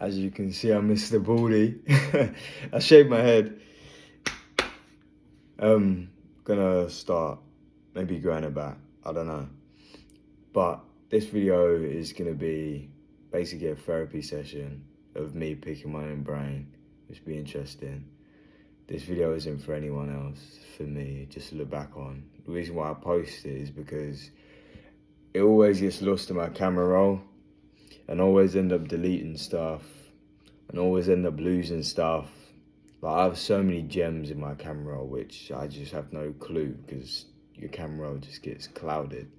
As you can see, I'm Mr. Baldy. I shaved my head. Gonna start maybe growing it back. I don't know. But this video is gonna be basically a therapy session of me picking my own brain, which be interesting. This video isn't for anyone else, for me, just to look back on. The reason why I post it is because it always gets lost in my camera roll and always end up deleting stuff and always end up losing stuff. Like, I have so many gems in my camera roll which I just have no clue because your camera roll just gets clouded.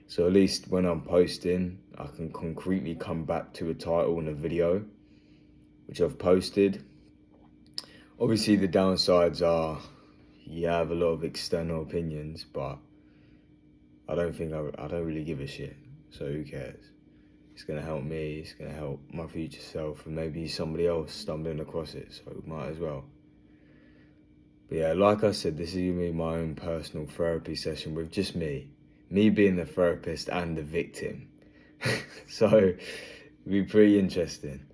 So at least when I'm posting, I can concretely come back to a title and a video which I've posted. Obviously the downsides are you have a lot of external opinions, but I don't really give a shit, so who cares? It's gonna help me, it's gonna help my future self, and maybe somebody else stumbling across it, so might as well. But yeah, like I said, this is gonna be my own personal therapy session with just me being the therapist and the victim. So it'll be pretty interesting.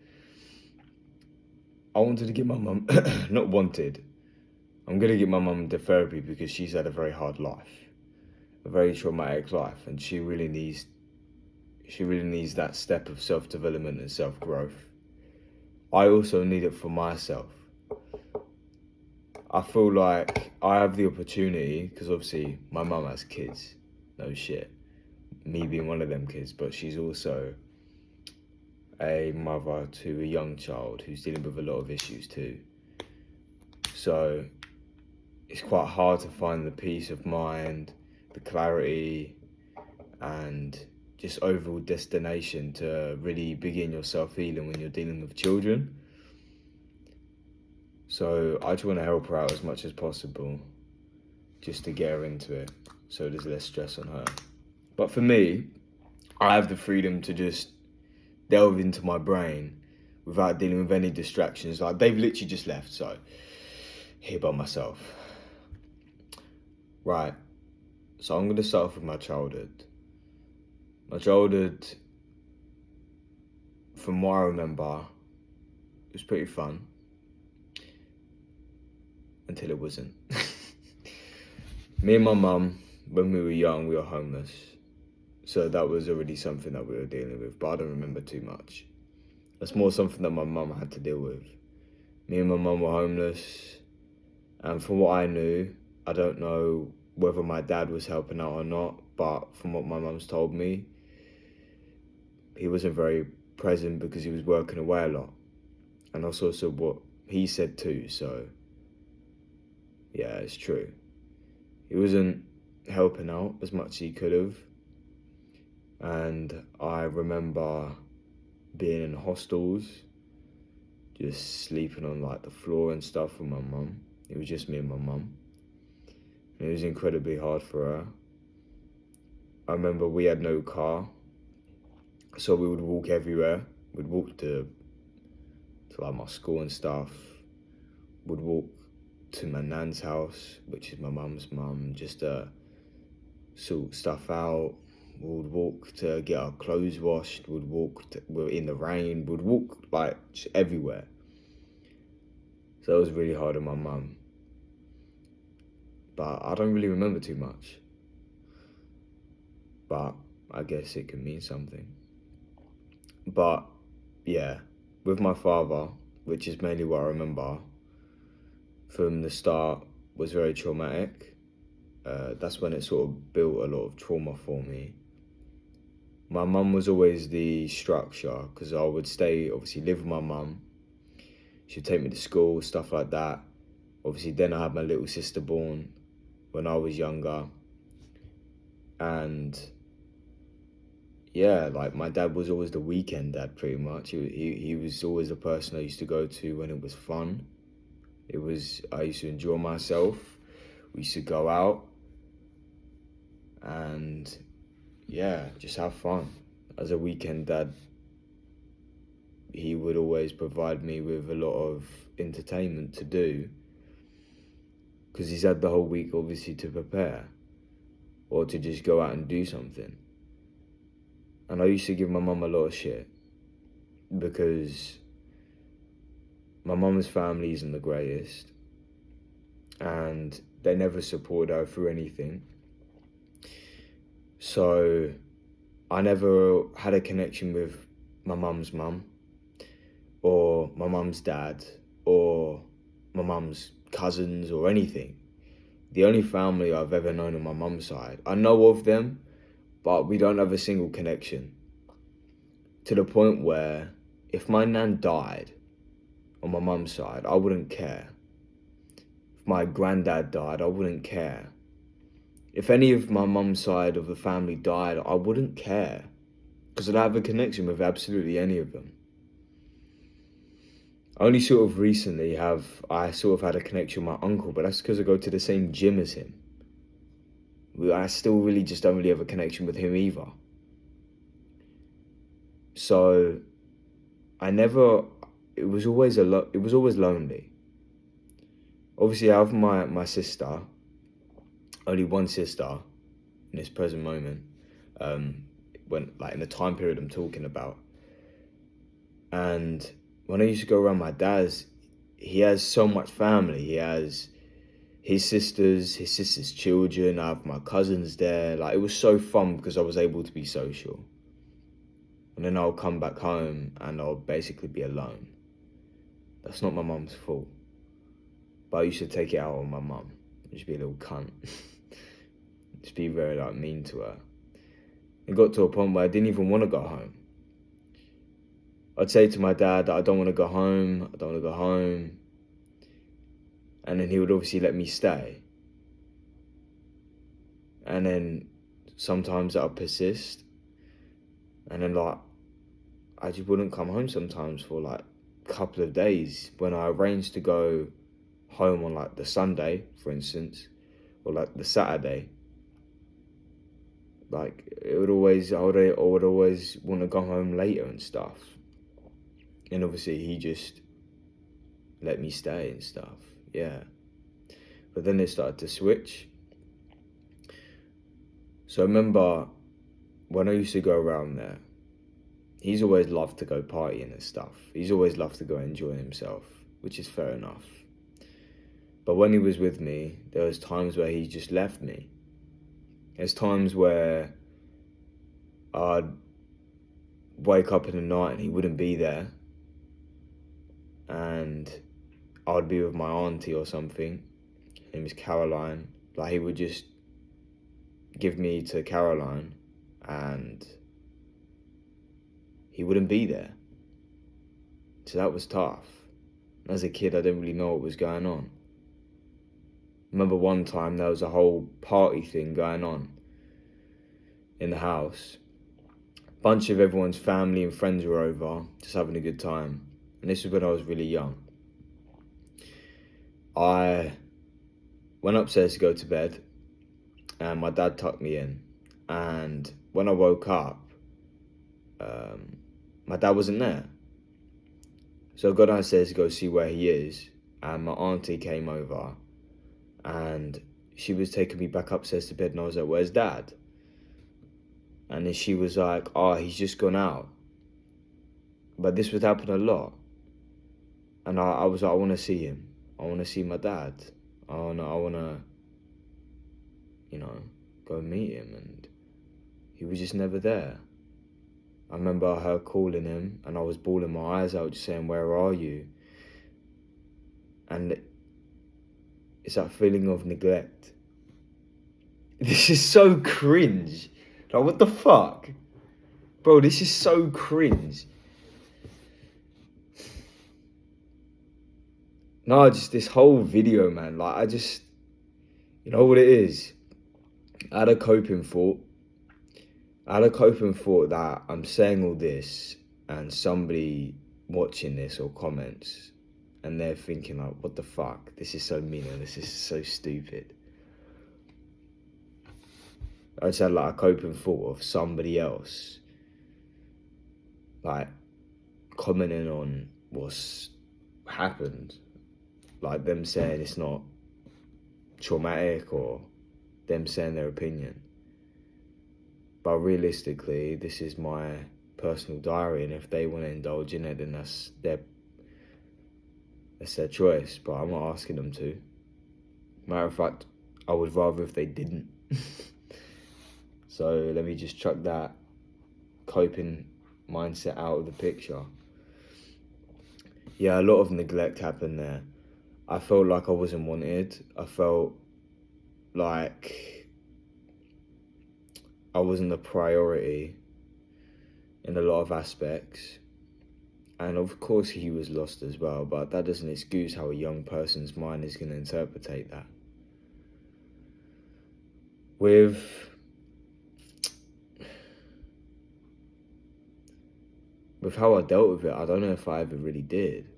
I wanted to give my mum, not wanted, I'm gonna give my mum into therapy because she's had a very hard life, a very traumatic life, and she really needs that step of self-development and self-growth. I also need it for myself. I feel like I have the opportunity, because obviously my mum has kids, no shit, me being one of them kids, but she's also a mother to a young child who's dealing with a lot of issues too. So it's quite hard to find the peace of mind, the clarity, and just overall destination to really begin your self-healing when you're dealing with children. So I just want to help her out as much as possible, just to get her into it, so there's less stress on her. But for me, I have the freedom to just delve into my brain without dealing with any distractions. Like, they've literally just left, so here by myself. Right, so I'm going to start off with my childhood. My childhood, from what I remember, it was pretty fun. Until it wasn't. Me and my mum, when we were young, we were homeless. So that was already something that we were dealing with, but I don't remember too much. That's more something that my mum had to deal with. Me and my mum were homeless, and from what I knew, I don't know whether my dad was helping out or not, but from what my mum's told me, he wasn't very present because he was working away a lot. And that's also what he said too, so yeah, it's true. He wasn't helping out as much as he could have. And I remember being in hostels, just sleeping on like the floor and stuff with my mum. It was just me and my mum. And it was incredibly hard for her. I remember we had no car, so we would walk everywhere. We'd walk to like my school and stuff. Would walk to my nan's house, which is my mum's mum, just to sort stuff out. We'd walk to get our clothes washed. We'd we're in the rain. We'd walk like just everywhere. So it was really hard on my mum. But I don't really remember too much. But I guess it can mean something. But yeah, with my father, which is mainly what I remember, from the start was very traumatic. That's when it sort of built a lot of trauma for me. My mum was always the structure, because I would obviously live with my mum. She'd take me to school, stuff like that. Obviously then I had my little sister born when I was younger. And yeah, like, my dad was always the weekend dad pretty much. He was always the person I used to go to when it was fun. I used to enjoy myself. We used to go out and yeah, just have fun. As a weekend dad, he would always provide me with a lot of entertainment to do, because he's had the whole week obviously to prepare or to just go out and do something. And I used to give my mum a lot of shit because my mum's family isn't the greatest, and they never supported her through anything. So I never had a connection with my mum's mum, or my mum's dad, or my mum's cousins, or anything. The only family I've ever known on my mum's side, I know of them, but we don't have a single connection. To the point where if my nan died on my mum's side, I wouldn't care. If my granddad died, I wouldn't care. If any of my mum's side of the family died, I wouldn't care, because I don't have a connection with absolutely any of them. Only sort of recently have I sort of had a connection with my uncle, but that's because I go to the same gym as him. I still really just don't really have a connection with him either. So it was always lonely. Obviously, I have my sister, only one sister in this present moment, when like in the time period I'm talking about. And when I used to go around my dad's, he has so much family. He has his sister's children. I have my cousins there. Like, it was so fun because I was able to be social. And then I'll come back home and I'll basically be alone. That's not my mum's fault, but I used to take it out on my mum. Just be a little cunt. Just be very like mean to her. It got to a point where I didn't even want to go home. I'd say to my dad that I don't want to go home, and then he would obviously let me stay. And then sometimes I'd persist, and then like I just wouldn't come home sometimes for like a couple of days. When I arranged to go home on like the Sunday, for instance, or like the Saturday, like I would always want to go home later and stuff. And obviously he just let me stay and stuff, yeah. But then it started to switch. So I remember when I used to go around there, he's always loved to go partying and stuff. He's always loved to go enjoy himself, which is fair enough. But when he was with me, there was times where he just left me. There's times where I'd wake up in the night and he wouldn't be there, and I'd be with my auntie or something. Her name is Caroline. Like, he would just give me to Caroline and he wouldn't be there. So that was tough. As a kid, I didn't really know what was going on. I remember one time there was a whole party thing going on in the house. A bunch of everyone's family and friends were over, just having a good time. And this was when I was really young. I went upstairs to go to bed, and my dad tucked me in. And when I woke up, my dad wasn't there. So I got downstairs to go see where he is, and my auntie came over, and she was taking me back upstairs to bed, and I was like, "Where's Dad?" And then she was like, "Oh, he's just gone out." But this would happen a lot. And I was like, I want to see him. I want to see my dad. I want to, go meet him. And he was just never there. I remember her calling him, and I was bawling my eyes out, just saying, "Where are you?" And it's that feeling of neglect. This is so cringe. Like, what the fuck? Bro, this is so cringe. No, just this whole video, man. Like, you know what it is? I had a coping thought that I'm saying all this, and somebody watching this or comments, and they're thinking like, what the fuck? This is so meaningless. This is so stupid. I just had like a coping thought of somebody else, like, commenting on what's happened. Like, them saying it's not traumatic, or them saying their opinion. But realistically, this is my personal diary, and if they want to indulge in it, then that's It's their choice, but I'm not asking them to. Matter of fact, I would rather if they didn't. So let me just chuck that coping mindset out of the picture. Yeah, a lot of neglect happened there. I felt like I wasn't wanted. I felt like I wasn't a priority in a lot of aspects. And of course he was lost as well, but that doesn't excuse how a young person's mind is going to interpret that. With how I dealt with it, I don't know if I ever really did.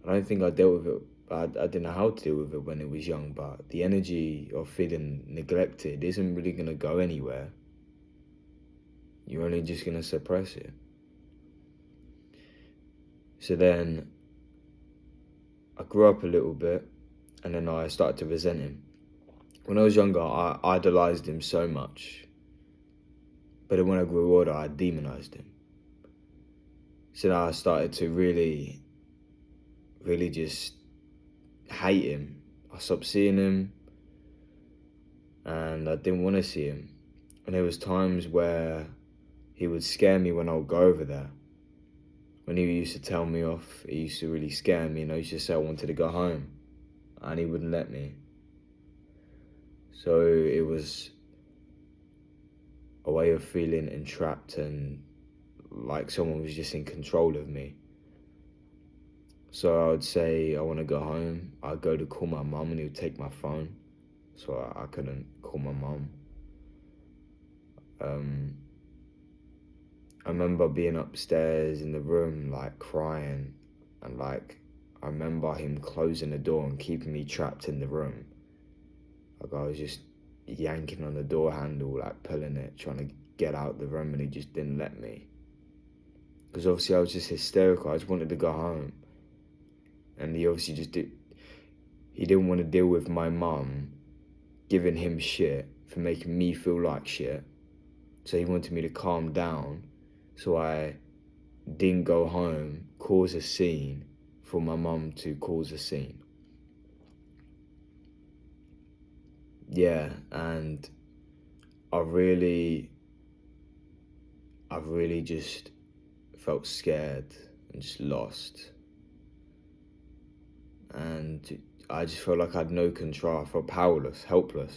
I don't think I dealt with it. I didn't know how to deal with it when it was young, but the energy of feeling neglected isn't really going to go anywhere. You're only just going to suppress it. So then I grew up a little bit, and then I started to resent him. When I was younger, I idolized him so much. But then when I grew older, I demonized him. So now I started to really just hate him. I stopped seeing him, and I didn't want to see him. And there was times where he would scare me when I would go over there. When he used to tell me off, it used to really scare me, and I used to say I wanted to go home, and he wouldn't let me. So it was a way of feeling entrapped and like someone was just in control of me. So I would say I want to go home. I'd go to call my mum and he would take my phone. So I couldn't call my mum. I remember being upstairs in the room, like crying, and like I remember him closing the door and keeping me trapped in the room. Like I was just yanking on the door handle, like pulling it, trying to get out the room, and he just didn't let me. Because obviously I was just hysterical. I just wanted to go home. And he obviously he didn't want to deal with my mum giving him shit for making me feel like shit. So he wanted me to calm down so I didn't go home, cause a scene for my mum to cause a scene. Yeah, and I really just felt scared and just lost. And I just felt like I had no control. I felt powerless, helpless.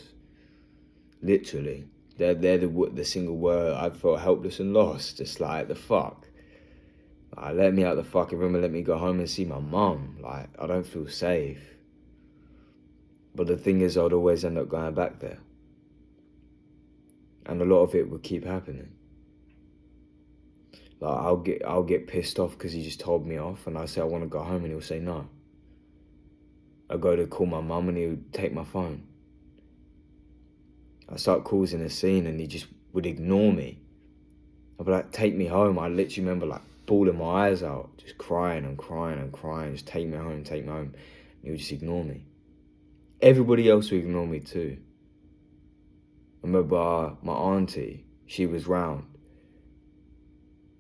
Literally. They're the single word. I felt helpless and lost. Just like, the fuck? Like, let me out the fucking room and let me go home and see my mum. Like, I don't feel safe. But the thing is, I'd always end up going back there. And a lot of it would keep happening. Like, I'll get pissed off because he just told me off, and I say I want to go home and he'll say no. I go to call my mum and he would take my phone. I start causing a scene and he just would ignore me. I'd be like, take me home. I literally remember like bawling my eyes out, just crying and crying and crying, just take me home, take me home. And he would just ignore me. Everybody else would ignore me too. I remember my auntie, she was round.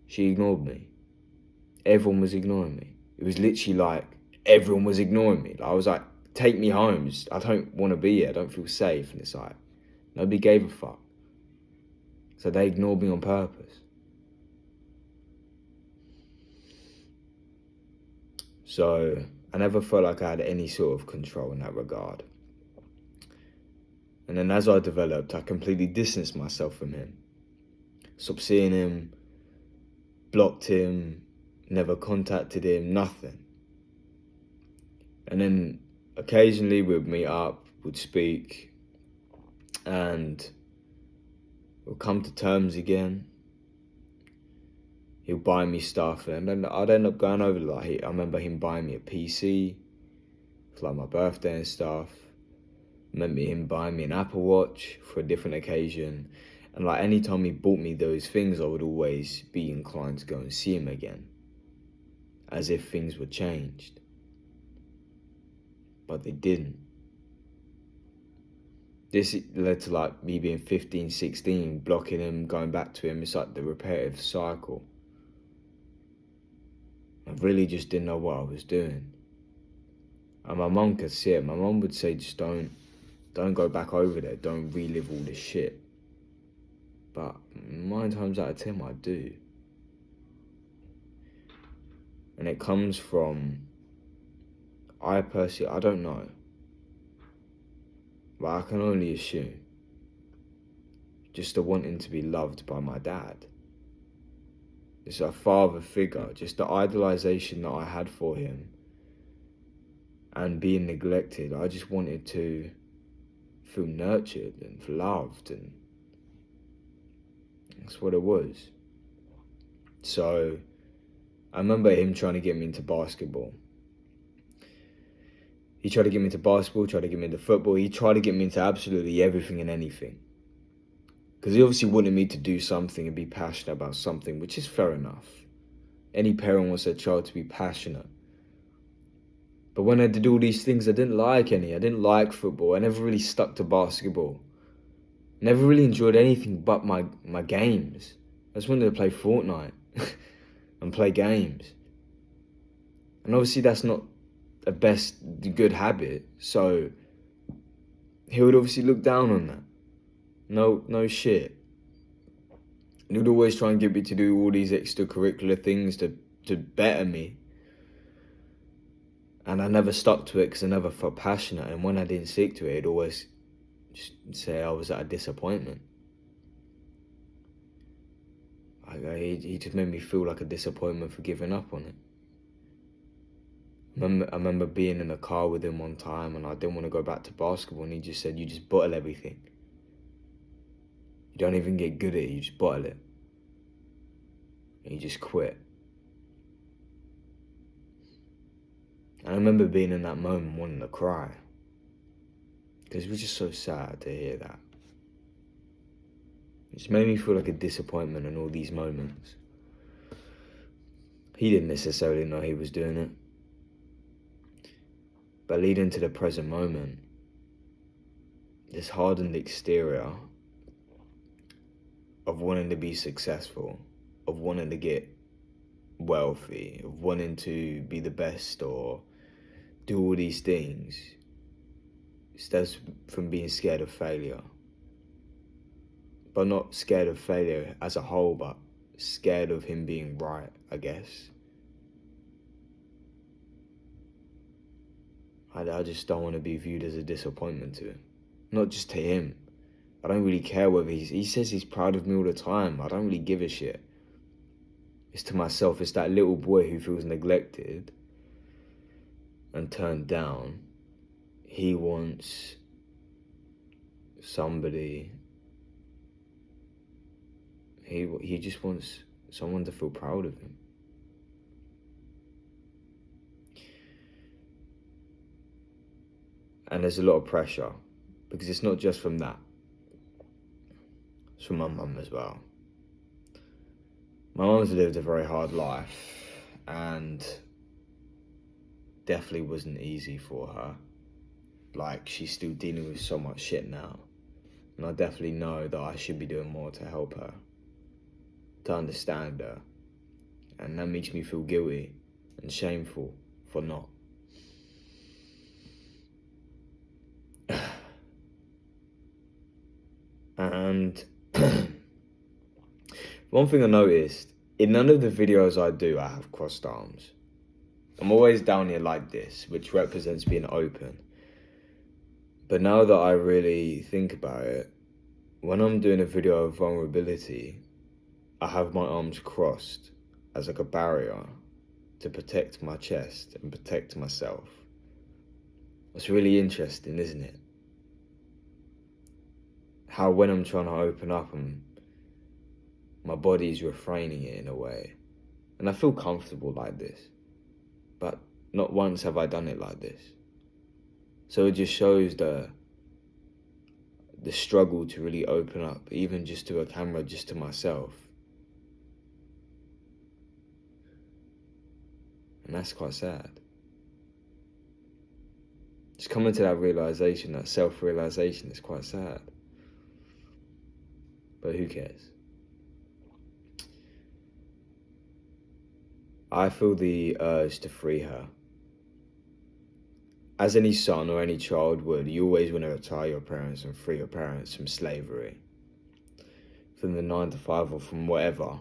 She ignored me. Everyone was ignoring me. It was literally like, everyone was ignoring me. Like, I was like, take me home. I don't want to be here. I don't feel safe. And it's like, nobody gave a fuck. So they ignored me on purpose. So I never felt like I had any sort of control in that regard. And then as I developed, I completely distanced myself from him. Stopped seeing him, blocked him, never contacted him, nothing. And then occasionally we'd meet up, would speak, and we'll come to terms again. He'll buy me stuff, and then I'd end up going over, like, I remember him buying me a PC for like my birthday and stuff. I remember him buying me an Apple Watch for a different occasion. And like anytime he bought me those things, I would always be inclined to go and see him again, as if things were changed. But they didn't. This led to like me being 15, 16, blocking him, going back to him. It's like the repetitive cycle. I really just didn't know what I was doing. And my mum could see it. My mum would say, just don't go back over there. Don't relive all this shit. But 9 times out of 10, I do. And it comes from, I don't know. But I can only assume. Just the wanting to be loved by my dad. It's a father figure, just the idolization that I had for him. And being neglected, I just wanted to feel nurtured and loved, and that's what it was. So I remember him trying to get me into basketball. He tried to get me into basketball, tried to get me into football. He tried to get me into absolutely everything and anything. Because he obviously wanted me to do something and be passionate about something, which is fair enough. Any parent wants their child to be passionate. But when I did all these things, I didn't like any. I didn't like football. I never really stuck to basketball. Never really enjoyed anything but my games. I just wanted to play Fortnite and play games. And obviously that's not a good habit. So he would obviously look down on that. No shit. And he would always try and get me to do all these extracurricular things to better me. And I never stuck to it because I never felt passionate. And when I didn't stick to it, he'd always just say I was at a disappointment. He just made me feel like a disappointment for giving up on it. I remember being in a car with him one time and I didn't want to go back to basketball, and he just said, you just bottle everything. You don't even get good at it, you just bottle it. And you just quit. And I remember being in that moment wanting to cry. Because it was just so sad to hear that. It just made me feel like a disappointment in all these moments. He didn't necessarily know he was doing it. But leading to the present moment, this hardened exterior of wanting to be successful, of wanting to get wealthy, of wanting to be the best or do all these things, stems from being scared of failure. But not scared of failure as a whole, but scared of him being right, I guess. I just don't want to be viewed as a disappointment to him. Not just to him. I don't really care whether he says he's proud of me all the time. I don't really give a shit. It's to myself. It's that little boy who feels neglected and turned down. He wants somebody. He just wants someone to feel proud of him. And there's a lot of pressure, because it's not just from that. It's from my mum as well. My mum's lived a very hard life, and definitely wasn't easy for her. Like, she's still dealing with so much shit now. And I definitely know that I should be doing more to help her, to understand her. And that makes me feel guilty and shameful for not. And one thing I noticed, in none of the videos I do, I have crossed arms. I'm always down here like this, which represents being open. But now that I really think about it, when I'm doing a video of vulnerability, I have my arms crossed as like a barrier to protect my chest and protect myself. It's really interesting, isn't it? How when I'm trying to open up, my body's refraining it in a way. And I feel comfortable like this. But not once have I done it like this. So it just shows the struggle to really open up, even just to a camera, just to myself. And that's quite sad. Just coming to that realization, that self-realization, is quite sad. But who cares? I feel the urge to free her. As any son or any child would, you always want to retire your parents and free your parents from slavery. From the 9 to 5 or from whatever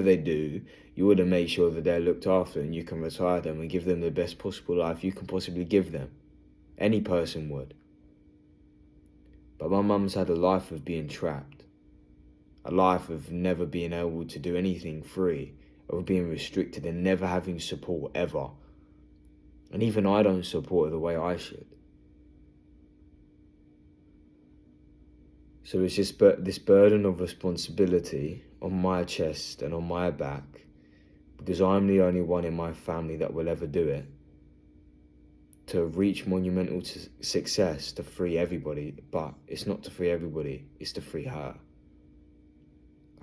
they do, you want to make sure that they're looked after and you can retire them and give them the best possible life you can possibly give them. Any person would. But my mum's had a life of being trapped. A life of never being able to do anything free, of being restricted and never having support ever. And even I don't support her the way I should. So it's just this burden of responsibility on my chest and on my back, because I'm the only one in my family that will ever do it, to reach monumental success, to free everybody. But it's not to free everybody, it's to free her.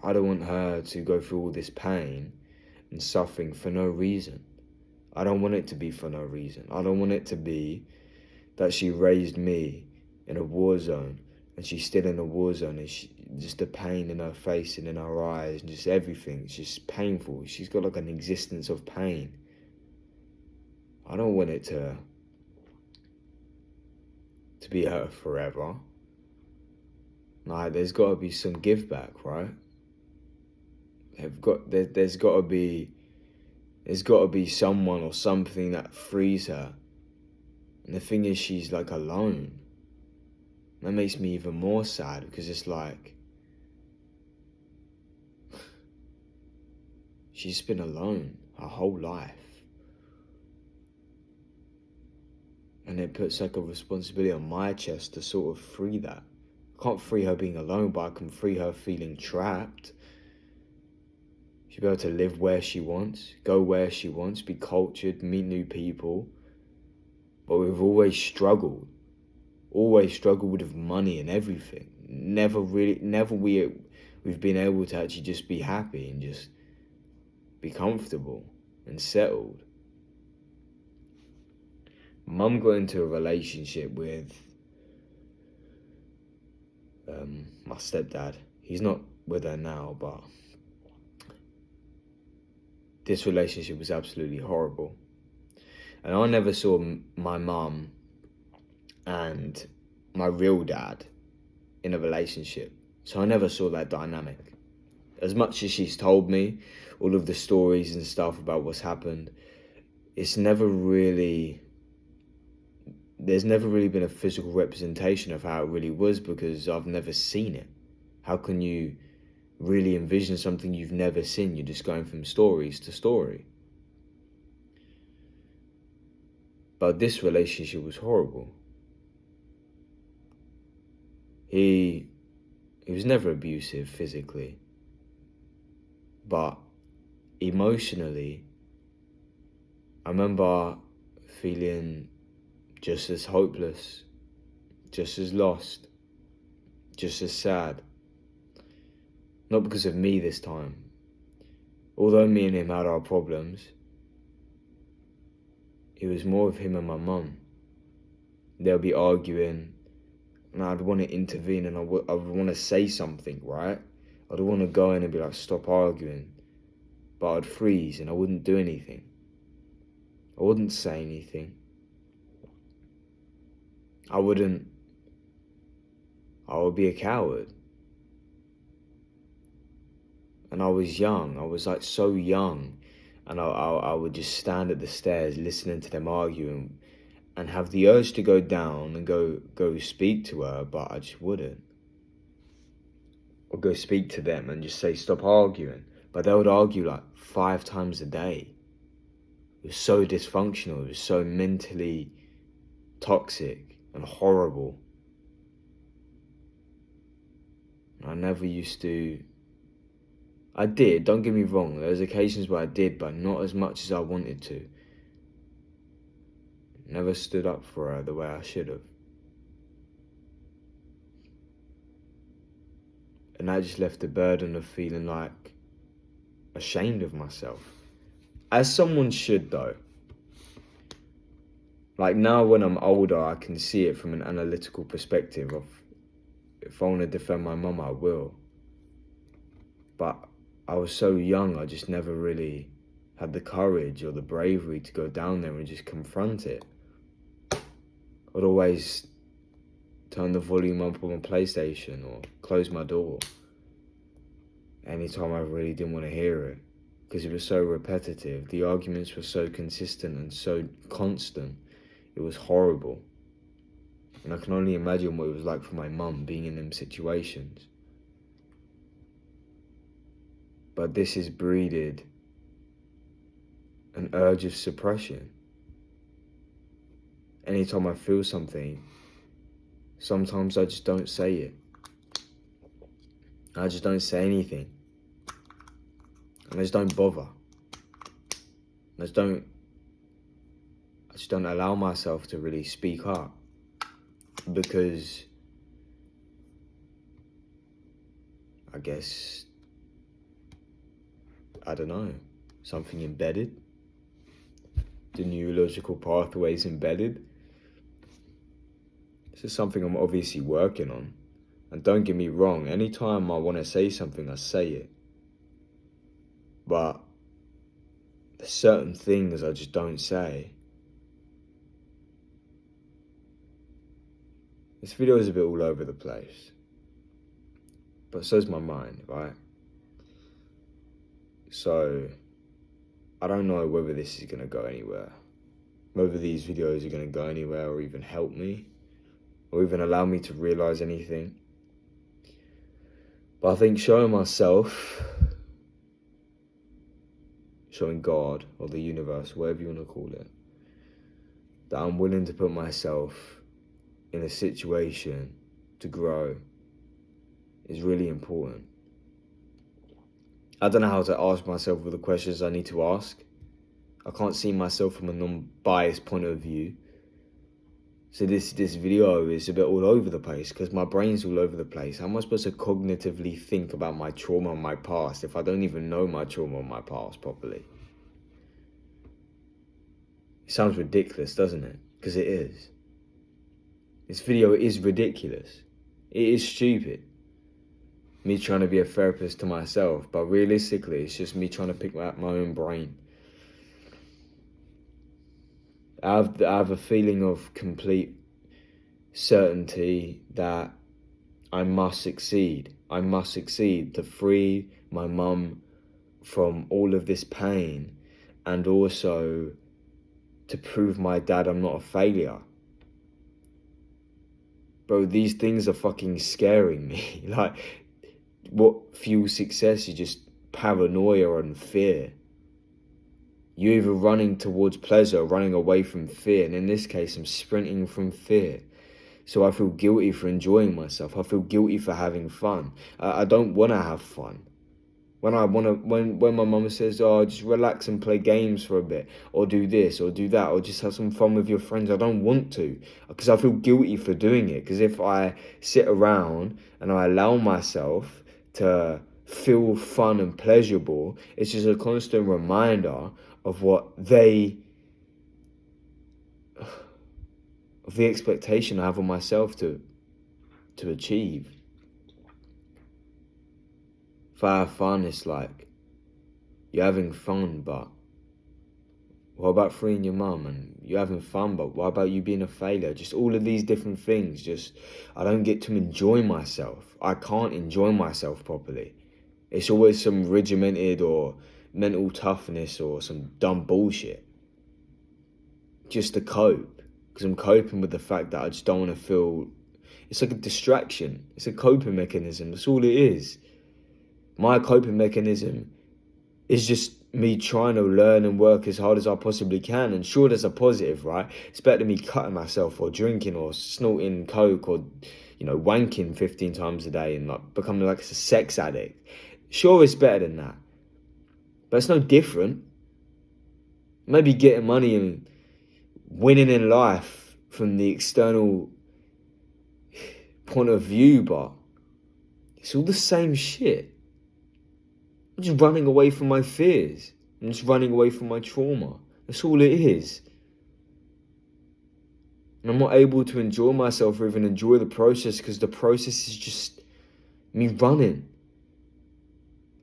I don't want her to go through all this pain and suffering for no reason. I don't want it to be for no reason. I don't want it to be that she raised me in a war zone and she's still in a war zone, and just the pain in her face and in her eyes and just everything. It's just painful. She's got like an existence of pain. I don't want it to be her forever. Like, there's got to be some give back, right? There's got to be someone or something that frees her. And the thing is, she's like alone. That makes me even more sad, because it's like she's been alone her whole life. And it puts like a responsibility on my chest to sort of free that. I can't free her being alone, but I can free her feeling trapped. She'll be able to live where she wants, go where she wants, be cultured, meet new people. But we've always struggled with money and everything. We've been able to actually just be happy and just be comfortable and settled. Mum got into a relationship with my stepdad. He's not with her now, but this relationship was absolutely horrible. And I never saw my mum and my real dad in a relationship. So I never saw that dynamic. As much as she's told me all of the stories and stuff about what's happened, there's never really been a physical representation of how it really was, because I've never seen it. How can you really envision something you've never seen? You're just going from stories to story. But this relationship was horrible. He was never abusive physically, but emotionally, I remember feeling just as hopeless, just as lost, just as sad. Not because of me this time. Although me and him had our problems, it was more of him and my mum. They'll be arguing, and I'd want to intervene, and I would want to say something, right? I'd want to go in and be like, stop arguing. But I'd freeze and I wouldn't do anything. I wouldn't say anything. I would be a coward. And I was young. I was like so young. And I would just stand at the stairs listening to them arguing and have the urge to go down and go speak to her, but I just wouldn't. Or go speak to them and just say, stop arguing. But they would argue like 5 times a day. It was so dysfunctional. It was so mentally toxic and horrible. I never used to... I did, don't get me wrong. There was occasions where I did, but not as much as I wanted to. Never stood up for her the way I should have. And that just left the burden of feeling like ashamed of myself. As someone should, though. Like now when I'm older, I can see it from an analytical perspective of, if I want to defend my mum, I will. But I was so young, I just never really had the courage or the bravery to go down there and just confront it. I'd always turn the volume up on my PlayStation or close my door anytime I really didn't want to hear it, because it was so repetitive. The arguments were so consistent and so constant. It was horrible. And I can only imagine what it was like for my mum being in them situations. But this has breeded an urge of suppression. Anytime I feel something, sometimes I just don't say it. I just don't say anything. And I just don't bother. I just don't allow myself to really speak up, because I guess, I don't know, something embedded. The neurological pathways embedded. This is something I'm obviously working on. And don't get me wrong, anytime I want to say something, I say it. But there's certain things I just don't say. This video is a bit all over the place, but so's my mind, right? So I don't know whether this is going to go anywhere, whether these videos are going to go anywhere or even help me, or even allow me to realize anything. But I think showing myself, showing God or the universe, whatever you want to call it, that I'm willing to put myself in a situation to grow is really important. I don't know how to ask myself all the questions I need to ask. I can't see myself from a non-biased point of view. So this video is a bit all over the place because my brain's all over the place. How am I supposed to cognitively think about my trauma and my past if I don't even know my trauma and my past properly? It sounds ridiculous, doesn't it? Because it is. This video is ridiculous. It is stupid. Me trying to be a therapist to myself, but realistically, it's just me trying to pick up my own brain. I have a feeling of complete certainty that I must succeed. I must succeed to free my mum from all of this pain, and also to prove my dad I'm not a failure. Bro, these things are fucking scaring me. Like, what fuels success is just paranoia and fear. You're either running towards pleasure or running away from fear. And in this case, I'm sprinting from fear. So I feel guilty for enjoying myself. I feel guilty for having fun. I don't want to have fun. When my mum says, oh, just relax and play games for a bit, or do this, or do that, or just have some fun with your friends, I don't want to, because I feel guilty for doing it. Because if I sit around and I allow myself to feel fun and pleasurable, it's just a constant reminder of the expectation I have on myself to achieve. If I have fun, it's like, you're having fun, but what about freeing your mum? And you're having fun, but what about you being a failure? Just all of these different things. Just, I don't get to enjoy myself. I can't enjoy myself properly. It's always some regimented or mental toughness or some dumb bullshit. Just to cope. Because I'm coping with the fact that I just don't want to feel... It's like a distraction. It's a coping mechanism. That's all it is. My coping mechanism is just me trying to learn and work as hard as I possibly can. And sure, there's a positive, right? It's better than me cutting myself or drinking or snorting coke or, wanking 15 times a day and like becoming like a sex addict. Sure, it's better than that. But it's no different. Maybe getting money and winning in life from the external point of view, but it's all the same shit. I'm just running away from my fears. I'm just running away from my trauma. That's all it is. And I'm not able to enjoy myself or even enjoy the process because the process is just me running.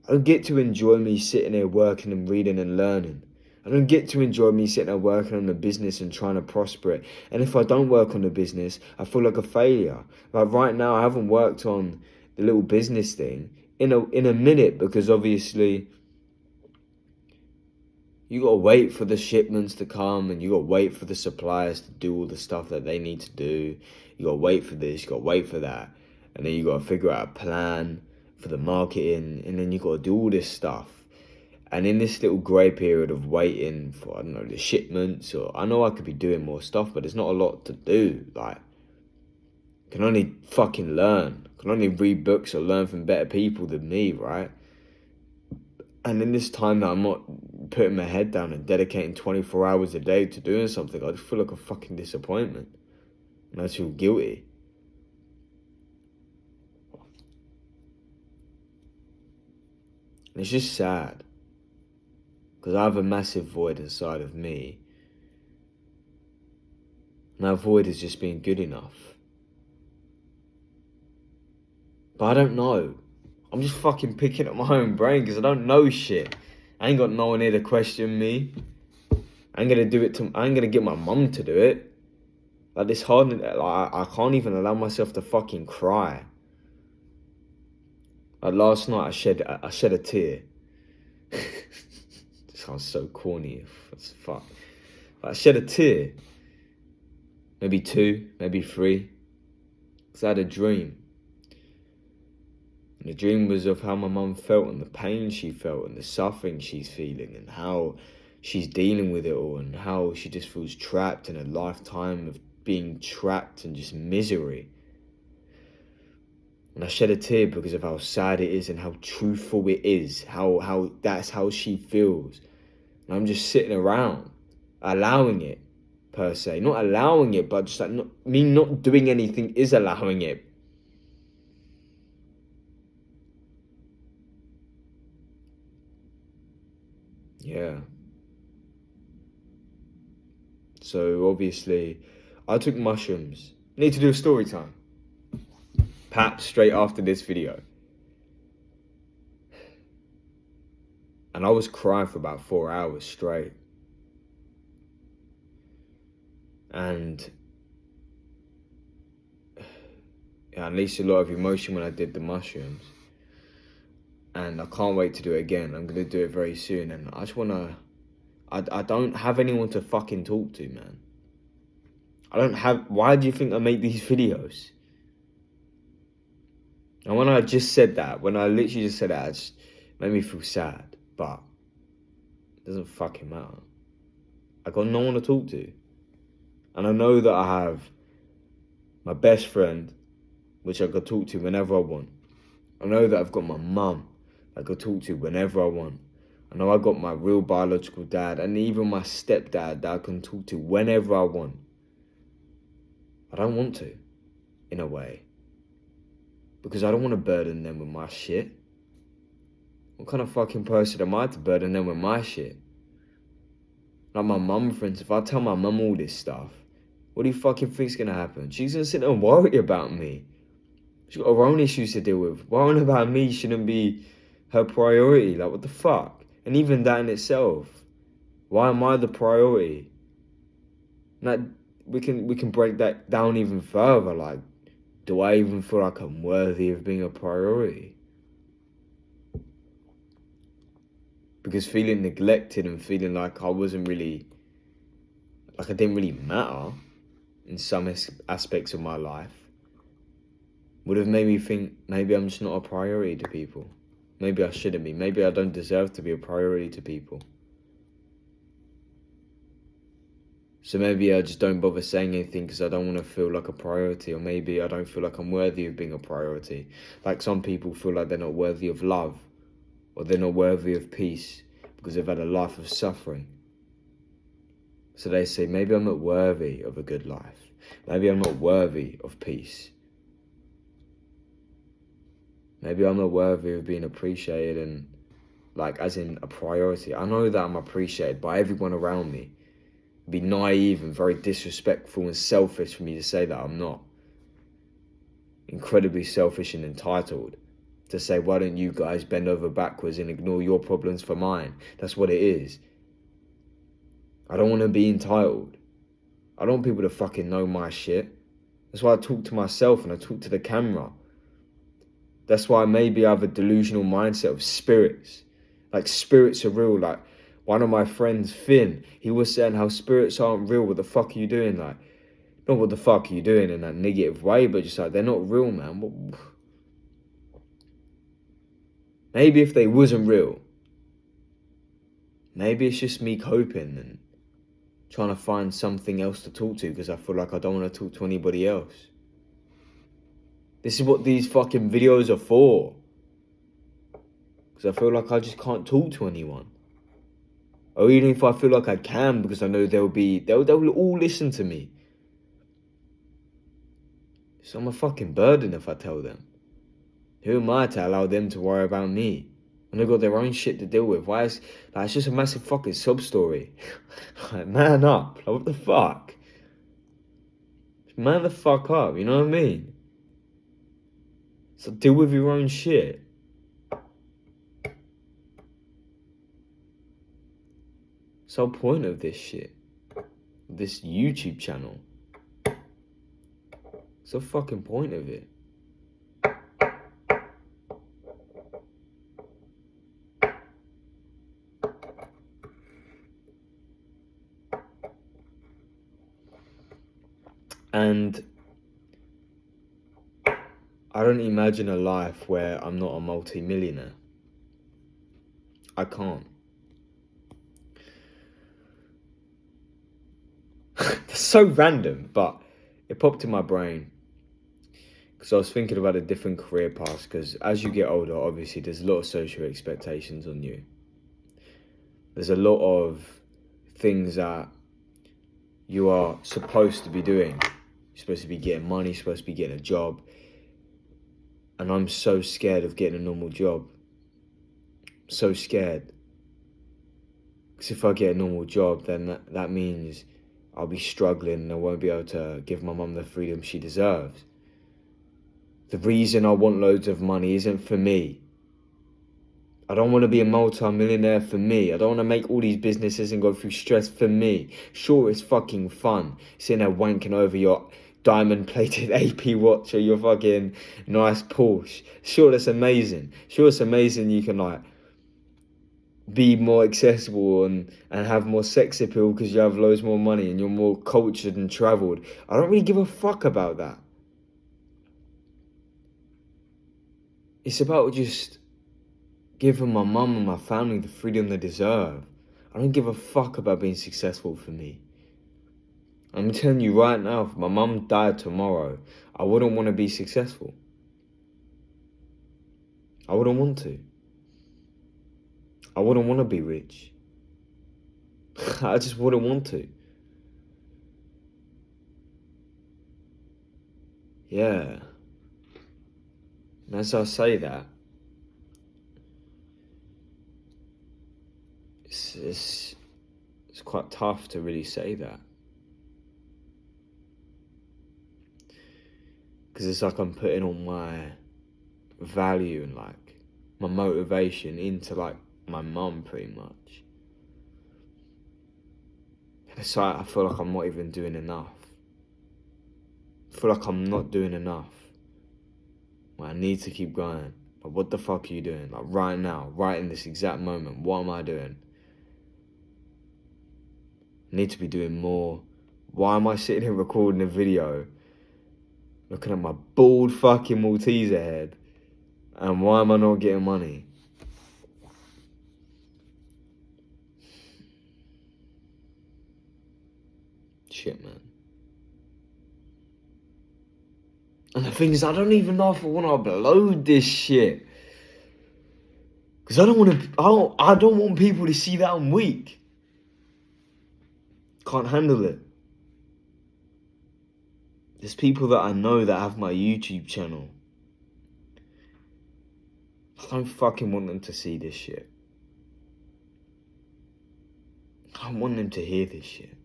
I don't get to enjoy me sitting there working and reading and learning. I don't get to enjoy me sitting there working on the business and trying to prosper it. And if I don't work on the business, I feel like a failure. Like right now, I haven't worked on the little business thing in a minute, because obviously you gotta wait for the shipments to come, and you gotta wait for the suppliers to do all the stuff that they need to do. You gotta wait for this, you gotta wait for that. And then you gotta figure out a plan for the marketing, and then you gotta do all this stuff. And in this little grey period of waiting for, I don't know, the shipments, or I know I could be doing more stuff, but there's not a lot to do. Like, I can only fucking learn. I can only read books or learn from better people than me, right? And in this time that I'm not putting my head down and dedicating 24 hours a day to doing something, I just feel like a fucking disappointment. And I feel guilty. And it's just sad. Because I have a massive void inside of me. And that void is just being good enough. But I don't know. I'm just fucking picking up my own brain because I don't know shit. I ain't got no one here to question me. I ain't gonna get my mum to do it. Like this hard, like I can't even allow myself to fucking cry. Like last night I shed a tear. It sounds so corny as fuck. But I shed a tear. Maybe 2, maybe 3. Because I had a dream. And the dream was of how my mum felt and the pain she felt and the suffering she's feeling and how she's dealing with it all and how she just feels trapped in a lifetime of being trapped and just misery. And I shed a tear because of how sad it is and how truthful it is, how that's how she feels. And I'm just sitting around, allowing it, per se. Not allowing it, but just like me not doing anything is allowing it. Yeah. So obviously, I took mushrooms. Need to do a story time. Perhaps straight after this video. And I was crying for about 4 hours straight. And I unleashed a lot of emotion when I did the mushrooms. And I can't wait to do it again. I'm going to do it very soon. And I just want to... I don't have anyone to fucking talk to, man. I don't have... Why do you think I make these videos? And when I just said that, when I literally just said that, it just made me feel sad. But it doesn't fucking matter. I got no one to talk to. And I know that I have my best friend, which I could talk to whenever I want. I know that I've got my mum I could talk to whenever I want. I know I got my real biological dad and even my stepdad that I can talk to whenever I want. I don't want to, in a way. Because I don't want to burden them with my shit. What kind of fucking person am I to burden them with my shit? Like my mum, for instance, if I tell my mum all this stuff, what do you fucking think's gonna happen? She's gonna sit there and worry about me. She's got her own issues to deal with. Worrying about me shouldn't be her priority. Like, what the fuck? And even that in itself, why am I the priority? Like, we can break that down even further. Like, do I even feel like I'm worthy of being a priority? Because feeling neglected and feeling like I wasn't really, like I didn't really matter in some aspects of my life would have made me think maybe I'm just not a priority to people. Maybe I shouldn't be. Maybe I don't deserve to be a priority to people. So maybe I just don't bother saying anything because I don't want to feel like a priority. Or maybe I don't feel like I'm worthy of being a priority. Like some people feel like they're not worthy of love. Or they're not worthy of peace because they've had a life of suffering. So they say, maybe I'm not worthy of a good life. Maybe I'm not worthy of peace. Maybe I'm not worthy of being appreciated and, like, as in a priority. I know that I'm appreciated by everyone around me. It'd be naive and very disrespectful and selfish for me to say that I'm not. Incredibly selfish and entitled. to say, why don't you guys bend over backwards and ignore your problems for mine? That's what it is. I don't want to be entitled. I don't want people to fucking know my shit. That's why I talk to myself and I talk to the camera. That's why maybe I have a delusional mindset of spirits. Like, spirits are real. Like, one of my friends, Finn, he was saying how spirits aren't real. What the fuck are you doing? Like, not what the fuck are you doing in that negative way, but just like, they're not real, man. Maybe if they wasn't real, maybe it's just me coping and trying to find something else to talk to because I feel like I don't want to talk to anybody else. This is what these fucking videos are for. Because I feel like I just can't talk to anyone. Or even if I feel like I can, because I know they'll all listen to me. So I'm a fucking burden if I tell them. Who am I to allow them to worry about me? And they've got their own shit to deal with. Why is, like, it's just a massive fucking sub story. Like, man up. Like, what the fuck? Man the fuck up, you know what I mean? So deal with your own shit. What's the point of this shit? This YouTube channel? What's the fucking point of it? And I don't imagine a life where I'm not a multi-millionaire. I can't. That's so random, but it popped in my brain. Because I was thinking about a different career path. Because as you get older, obviously, there's a lot of social expectations on you. There's a lot of things that you are supposed to be doing. You're supposed to be getting money, you're supposed to be getting a job. And I'm so scared of getting a normal job. So scared. Because if I get a normal job, then that means I'll be struggling and I won't be able to give my mum the freedom she deserves. The reason I want loads of money isn't for me. I don't want to be a multi-millionaire for me. I don't want to make all these businesses and go through stress for me. Sure, it's fucking fun sitting there wanking over your diamond-plated AP watch or your fucking nice Porsche. Sure, that's amazing. Sure, it's amazing you can, like, be more accessible and have more sex appeal because you have loads more money and you're more cultured and travelled. I don't really give a fuck about that. It's about just giving my mum and my family the freedom they deserve. I don't give a fuck about being successful for me. I'm telling you right now, if my mum died tomorrow, I wouldn't want to be successful. I wouldn't want to. I wouldn't want to be rich. I just wouldn't want to. Yeah. And as I say that, it's quite tough to really say that. Because it's like I'm putting all my value and like my motivation into like my mum pretty much. And it's like I feel like I'm not even doing enough. I feel like I'm not doing enough. Well, I need to keep going. But what the fuck are you doing? Like right now, right in this exact moment, what am I doing? I need to be doing more. Why am I sitting here recording a video looking at my bald fucking Malteser head? And why am I not getting money? Shit, man. And the thing is, I don't even know if I want to upload this shit. Because I don't want people to see that I'm weak. Can't handle it. There's people that I know that have my YouTube channel. I don't fucking want them to see this shit. I don't want them to hear this shit.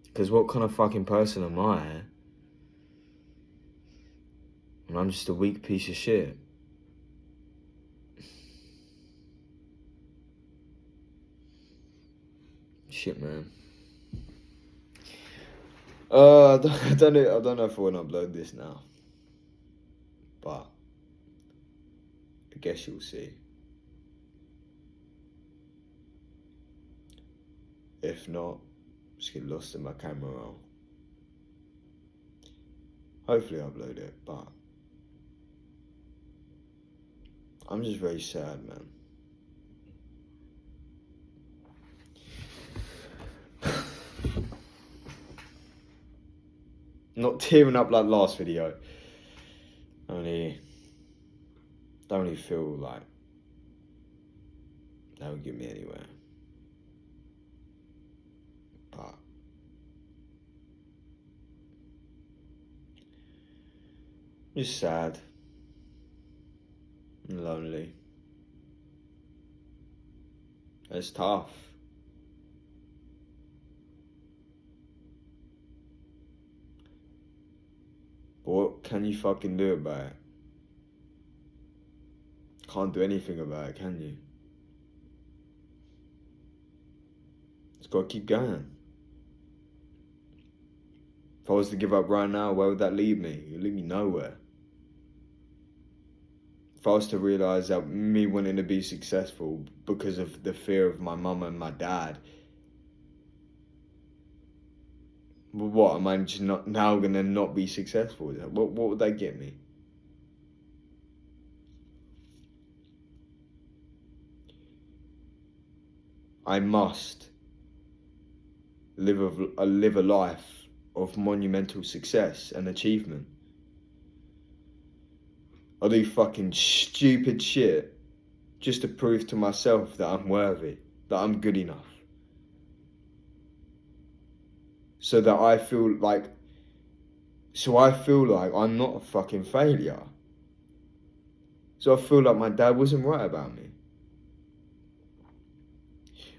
Because what kind of fucking person am I And I'm just a weak piece of shit. Shit, man. I don't know if I want to upload this now, but I guess you'll see. If not, just get lost in my camera roll. Hopefully I'll upload it, but I'm just very sad, man. Not tearing up like last video. Don't really feel like that would get me anywhere. But just sad and lonely. It's tough. But what can you fucking do about it? Can't do anything about it, can you? Just gotta keep going. If I was to give up right now, where would that leave me? It would leave me nowhere. If I was to realise that me wanting to be successful because of the fear of my mum and my dad, what, am I just not now gonna not be successful? What would that get me? I must live a life of monumental success and achievement. I do fucking stupid shit just to prove to myself that I'm worthy, that I'm good enough. So that I feel like I'm not a fucking failure. So I feel like my dad wasn't right about me.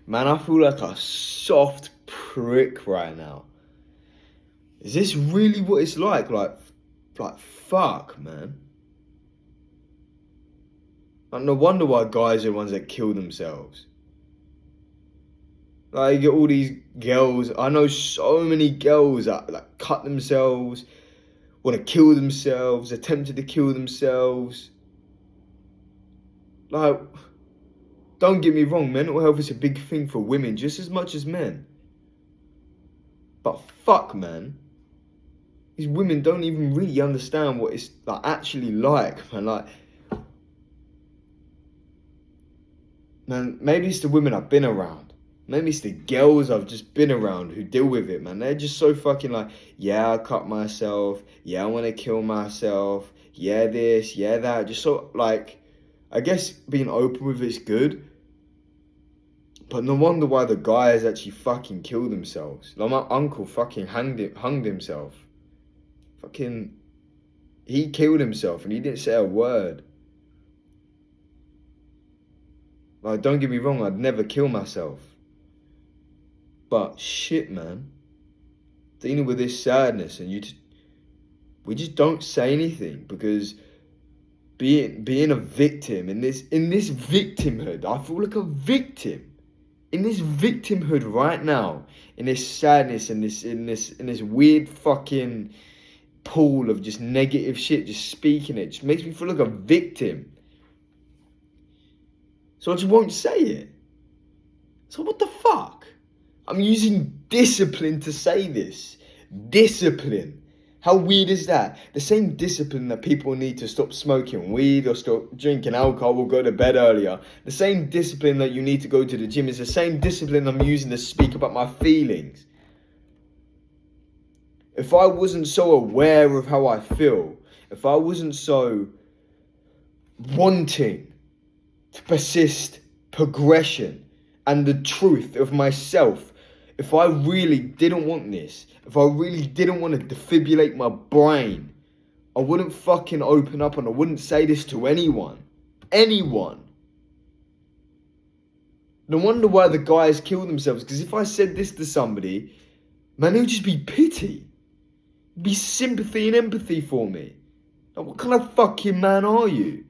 Man, I feel like a soft prick right now. Is this really what it's like? Like fuck, man. Like, no wonder why guys are the ones that kill themselves. Like, you get all these girls, I know so many girls that like cut themselves, want to kill themselves, attempted to kill themselves. Like, don't get me wrong, mental health is a big thing for women just as much as men. But fuck, man. These women don't even really understand what it's like actually like, man. Like, man, maybe it's the women I've been around. Maybe it's the girls I've just been around who deal with it, man. They're just so fucking like, yeah, I cut myself. Yeah, I want to kill myself. Yeah, this, yeah, that. Just so, like, I guess being open with it's good. But no wonder why the guys actually fucking kill themselves. Like, my uncle fucking hung himself. Fucking, he killed himself and he didn't say a word. Like, don't get me wrong, I'd never kill myself. But shit, man, dealing with this sadness and we just don't say anything because being a victim in this victimhood, I feel like a victim in this victimhood right now, in this sadness and in this weird fucking pool of just negative shit, just speaking it, just makes me feel like a victim. So I just won't say it. So what the fuck? I'm using discipline to say this. Discipline. How weird is that? The same discipline that people need to stop smoking weed or stop drinking alcohol or go to bed earlier. The same discipline that you need to go to the gym is the same discipline I'm using to speak about my feelings. If I wasn't so aware of how I feel, if I wasn't so wanting to persist progression and the truth of myself, if I really didn't want this, if I really didn't want to defibrillate my brain, I wouldn't fucking open up and I wouldn't say this to anyone. Anyone. No wonder why the guys kill themselves, because if I said this to somebody, man, it would just be pity. It'd be sympathy and empathy for me. Like, what kind of fucking man are you?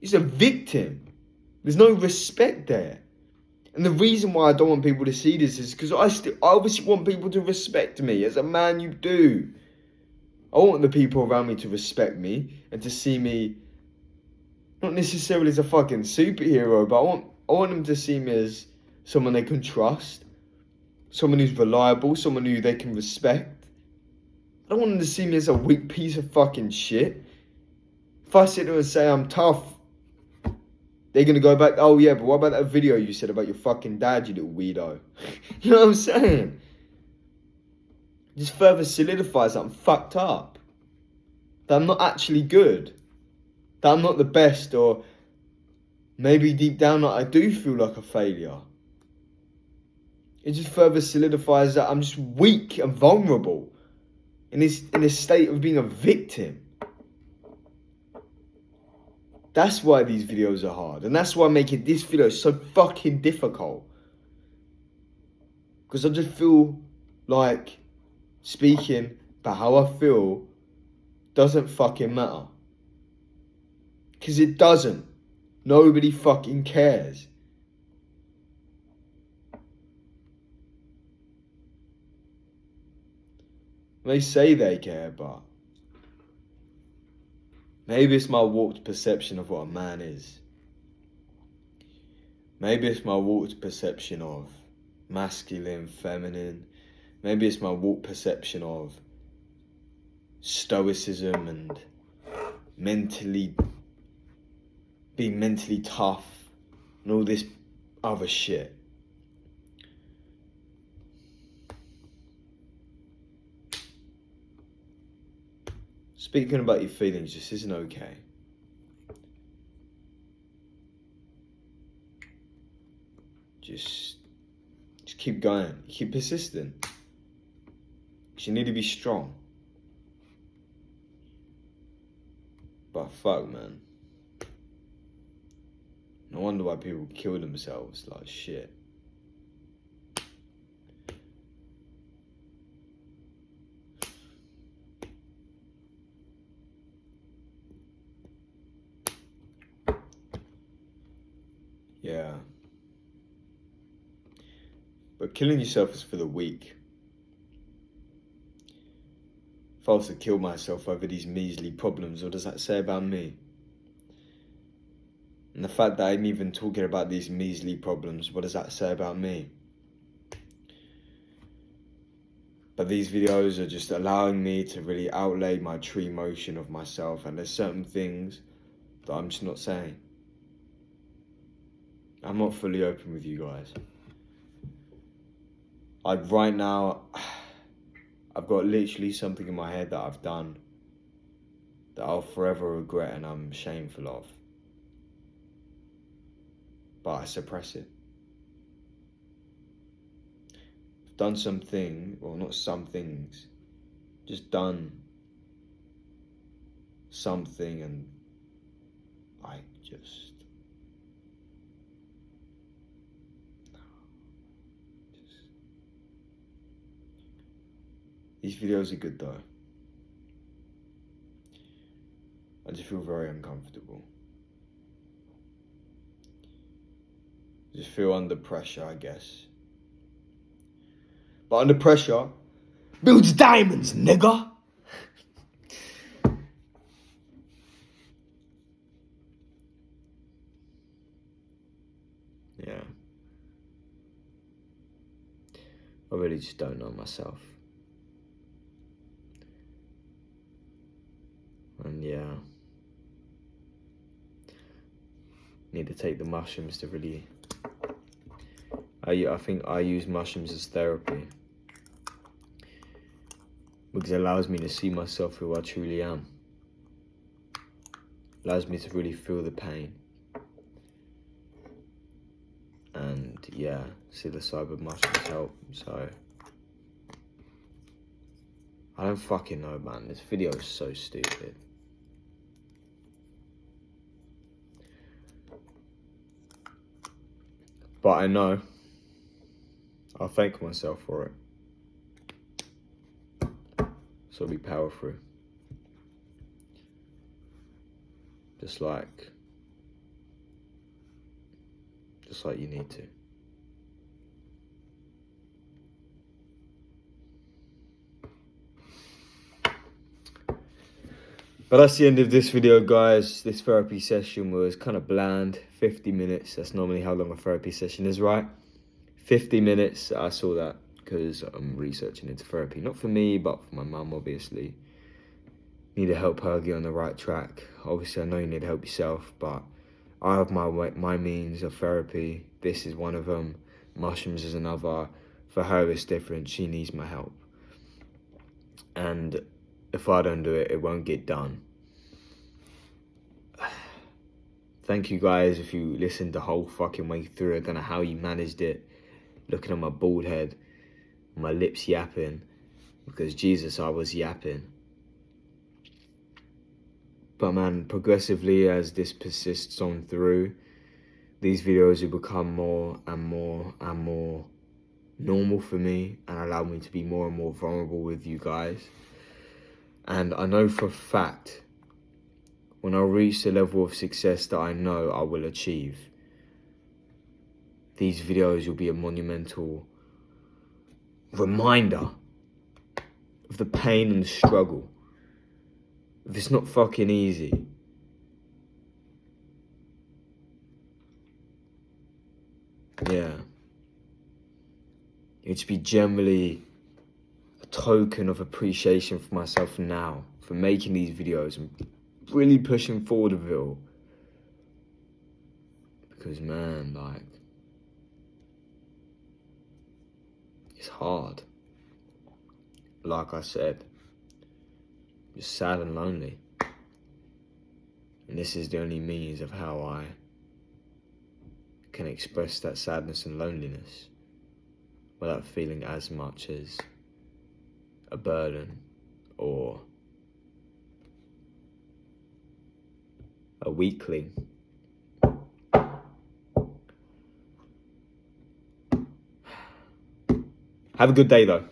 He's a victim. There's no respect there. And the reason why I don't want people to see this is because I obviously want people to respect me. As a man, you do. I want the people around me to respect me and to see me not necessarily as a fucking superhero, but I want them to see me as someone they can trust, someone who's reliable, someone who they can respect. I don't want them to see me as a weak piece of fucking shit. If I sit there and say I'm tough, they're going to go back, oh yeah, but what about that video you said about your fucking dad, you little weirdo? You know what I'm saying? Just further solidifies that I'm fucked up. That I'm not actually good. That I'm not the best, or maybe deep down I do feel like a failure. It just further solidifies that I'm just weak and vulnerable in a state of being a victim. That's why these videos are hard. And that's why making this video so fucking difficult. Because I just feel like speaking about how I feel doesn't fucking matter. Because it doesn't. Nobody fucking cares. They say they care, but maybe it's my warped perception of what a man is. Maybe it's my warped perception of masculine, feminine. Maybe it's my warped perception of stoicism and being mentally tough and all this other shit. Speaking about your feelings just isn't okay. Just keep going. Keep persistent. Because you need to be strong. But fuck, man. No wonder why people kill themselves like shit. Yeah. But killing yourself is for the weak. If I was to kill myself over these measly problems, what does that say about me? And the fact that I'm even talking about these measly problems, what does that say about me? But these videos are just allowing me to really outlay my true emotion of myself, and there's certain things that I'm just not saying. I'm not fully open with you guys. Like right now, I've got literally something in my head that I've done that I'll forever regret and I'm shameful of. But I suppress it. I've done something, well not some things, just done something and like just these videos are good though. I just feel very uncomfortable. I just feel under pressure, I guess. But under pressure builds diamonds, nigga. Yeah. I really just don't know myself. And yeah, need to take the mushrooms to really, I think I use mushrooms as therapy. Because it allows me to see myself who I truly am. Allows me to really feel the pain. And yeah, psilocybin mushrooms help, so. I don't fucking know, man. This video is so stupid. But I know. I'll thank myself for it. So I'll be power through. Just like you need to. But that's the end of this video, guys. This therapy session was kind of bland. 50 minutes, that's normally how long a therapy session is, right? 50 minutes, I saw that because I'm researching into therapy. Not for me, but for my mum, obviously. Need to help her get on the right track. Obviously, I know you need to help yourself, but I have my means of therapy. This is one of them. Mushrooms is another. For her, it's different. She needs my help. And if I don't do it, it won't get done. Thank you guys if you listened the whole fucking way through. I don't know how you managed it. Looking at my bald head, my lips yapping. Because Jesus, I was yapping. But man, progressively as this persists on through, these videos will become more and more and more normal for me and allow me to be more and more vulnerable with you guys. And I know for a fact, when I reach the level of success that I know I will achieve, these videos will be a monumental reminder of the pain and the struggle. It's not fucking easy. Yeah. It should be generally a token of appreciation for myself now, for making these videos and really pushing forward with it all. Because man, like, it's hard. Like I said, just sad and lonely. And this is the only means of how I can express that sadness and loneliness without feeling as much as a burden or a weakling. Have a good day though.